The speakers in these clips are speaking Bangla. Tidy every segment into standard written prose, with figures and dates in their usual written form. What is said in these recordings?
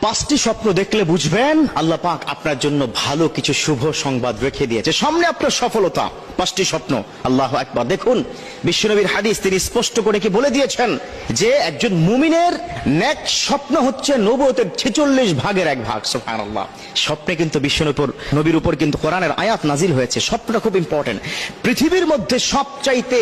পাঁচটি স্বপ্ন দেখলে বুঝবেন আল্লাহ পাক আপনার জন্য ভালো কিছু শুভ সংবাদ রেখে দিয়েছে, সামনে আপনার সফলতা। পাঁচটি স্বপ্ন, আল্লাহু আকবার। দেখুন বিশ্বনবীর হাদিস, তিনি স্পষ্ট করে কি বলে দিয়েছেন যে একজন মুমিনের নেক স্বপ্ন হচ্ছে নবুয়তের 46 ভাগের 1 ভাগ। সুবহানাল্লাহ। স্বপ্নে কিন্তু নবীর উপর কিন্তু কোরআনের আয়াত নাজিল হয়েছে। স্বপ্নটা খুব ইম্পর্টেন্ট। পৃথিবীর মধ্যে সবচাইতে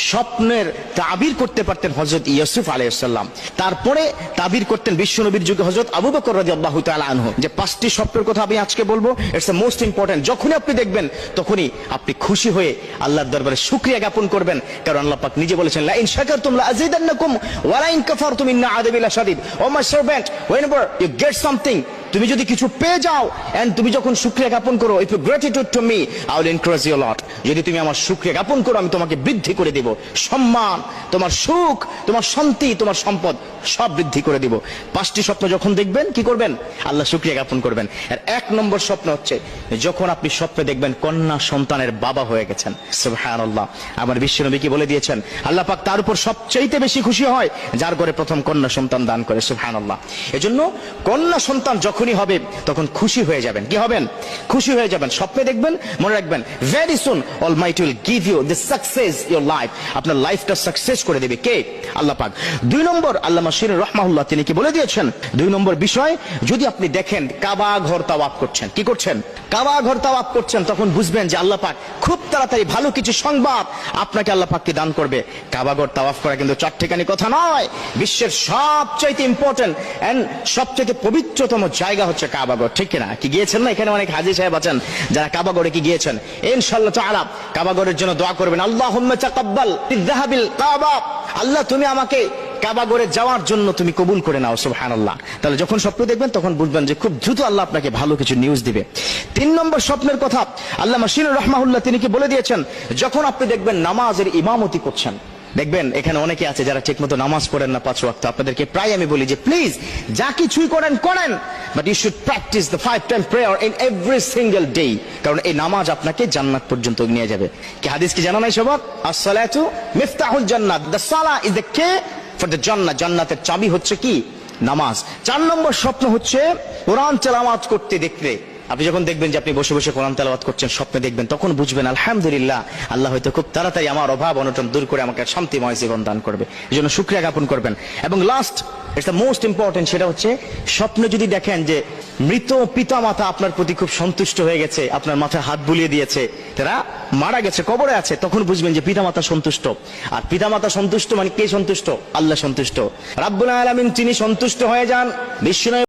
স্বপ্নের তাবির করতে পারতেন হযরত ইউসুফ আলাইহিস সালাম, তারপরে তাবির করতেন বিশ্বনবীর যুগে হযরত আবু বকর রাদিয়াল্লাহু তাআলা আনহু। যে পাঁচটি স্বপ্নের কথা আমি আজকে বলবো, ইটস দ্য মোস্ট ইম্পর্টেন্ট। যখনই আপনি দেখবেন তখনই আপনি খুশি হয়ে আল্লাহর দরবারে শুকরিয়া জ্ঞাপন করবেন, কারণ আল্লাহ পাক নিজে বলেছেন লা ইন শাকারতুম লা আযীদান্নাকুম ওয়া লা ইন কাফারতুম ইন্না আযাবি লাশাদীদ। O my servant, whenever you get something, তুমি যদি কিছু পেয়ে যাও এন্ড তুমি যখন শুকরিয়া জ্ঞাপন করো, if you gratitude to me I will increase you a lot, যদি তুমি আমার শুকরিয়া জ্ঞাপন করো আমি তোমাকে বৃদ্ধি করে দেব, সম্মান, তোমার সুখ, তোমার শান্তি, তোমার সম্পদ সব বৃদ্ধি করে দেব। পাঁচটি স্বপ্ন যখন দেখবেন কি করবেন? আল্লাহ শুকরিয়া জ্ঞাপন করবেন। আর 1 নম্বর স্বপ্ন হচ্ছে যখন আপনি স্বপ্নে দেখবেন কন্যা সন্তানের বাবা হয়ে গেছেন। সুবহানাল্লাহ। আমার বিশ্বনবী কি বলে দিয়েছেন, আল্লাহ পাক তার উপর সবচেয়ে বেশি খুশি হয় যার ঘরে প্রথম কন্যা সন্তান দান করে। সুবহানাল্লাহ। এজন্য কন্যা সন্তান যখনই হবে তখন খুশি হয়ে যাবেন। কি হবেন? খুশি হয়ে যাবেন। স্বপ্নে দেখবেন, মনে রাখবেন very soon almighty will give you the success your life. আপনার লাইফটা সাকসেস করে দেবে কে? আল্লাহ পাক। 2 নম্বর, আল্লামা শির রাহমাহুল্লাহ তিনি কি বলে দিয়েছেন, 2 নম্বর বিষয়, যদি আপনি দেখেন কাবা ঘর তাওয়াফ করছেন, কি করছেন? কাবা ঘর তাওয়াফ করছেন, তখন বুঝবেন যে আল্লাহ পাক খুব তাড়াতাড়ি ভালো কিছু সংবাদ আপনাকে আল্লাহ পাক কি দান করবে। কাবা ঘর তাওয়াফ করা কিন্তু চারটিখানি কথা নয়। বিশ্বের সবচাইতে ইম্পর্টেন্ট এন্ড সবচাইতে পবিত্রতম জায়গা হচ্ছে কাবা ঘর, ঠিক কিনা? কি গিয়েছেন না? এখানে অনেক হাজী সাহেব আছেন যারা কাবা ঘরে কি গিয়েছেন। ইনশাআল্লাহ তাআলা কাবা ঘরের জন্য দোয়া করবেন, আল্লাহুম্মা তাকাব্বাল বিযহাবিল কাবা, আল্লাহ তুমি আমাকে কাবা ঘরে যাওয়ার জন্য তুমি কবুল করে নাও। সুবহানাল্লাহ। তাহলে যখন স্বপ্ন দেখবেন তখন বুঝবেন যে খুব দ্রুত আল্লাহ আপনাকে ভালো কিছু নিউজ দিবে। 3 নম্বর স্বপ্নের কথা আল্লামা শির রাহমাহুল্লাহ তিনি কি বলে দিয়েছেন, যখন আপনি দেখবেন নামাজের ইমামতি করছেন। দেখবেন এখানে অনেকে আছে যারা ঠিকমতো নামাজ পড়েন না 5 ওয়াক্ত। আপনাদেরকে প্রায় আমি বলি যে প্লিজ যা কিছুই করেন করেন, but you should practice the 5 time prayer in every single day, কারণ এই নামাজ আপনাকে জান্নাত পর্যন্ত নিয়ে যাবে। কি হাদিস কি জানা নাই সবার? as-salatu মিফতাহুল জান্নাত, দ্য সালাহ ইজ দ্য কি ফর দ্য জান্নাত। জান্নাতের চাবি হচ্ছে কি? নামাজ। 4 নম্বর স্বপ্ন হচ্ছে কোরআন তেলাওয়াত করতে দেখলে। আপনি যখন দেখবেন যে আপনি বসে বসে কোরআন তেলাওয়াত করছেন, স্বপ্নে দেখবেন, তখন বুঝবেন আলহামদুলিল্লাহ আল্লাহ হয়তো খুব তাড়াতাড়ি আমার অভাব অনটন দূর করে আমাকে শান্তিময় জীবন দান করবে। এই জন্য শুকরিয়া জ্ঞাপন করবেন। এবং last, it's the most important, সেটা হচ্ছে স্বপ্নে যদি দেখেন যে মৃত পিতা মাতা আপনার প্রতি খুব সন্তুষ্ট হয়ে গেছে, আপনার মাথায় হাত বুলিয়ে দিয়েছে, তারা মারা গেছে, কবরে আছে, তখন বুঝবেন যে পিতা মাতা সন্তুষ্ট। আর পিতা মাতা সন্তুষ্ট মানে কে সন্তুষ্ট? আল্লাহ সন্তুষ্ট। রাব্বুল আলামিন তিনি সন্তুষ্ট হয়ে যান। বিশ্ব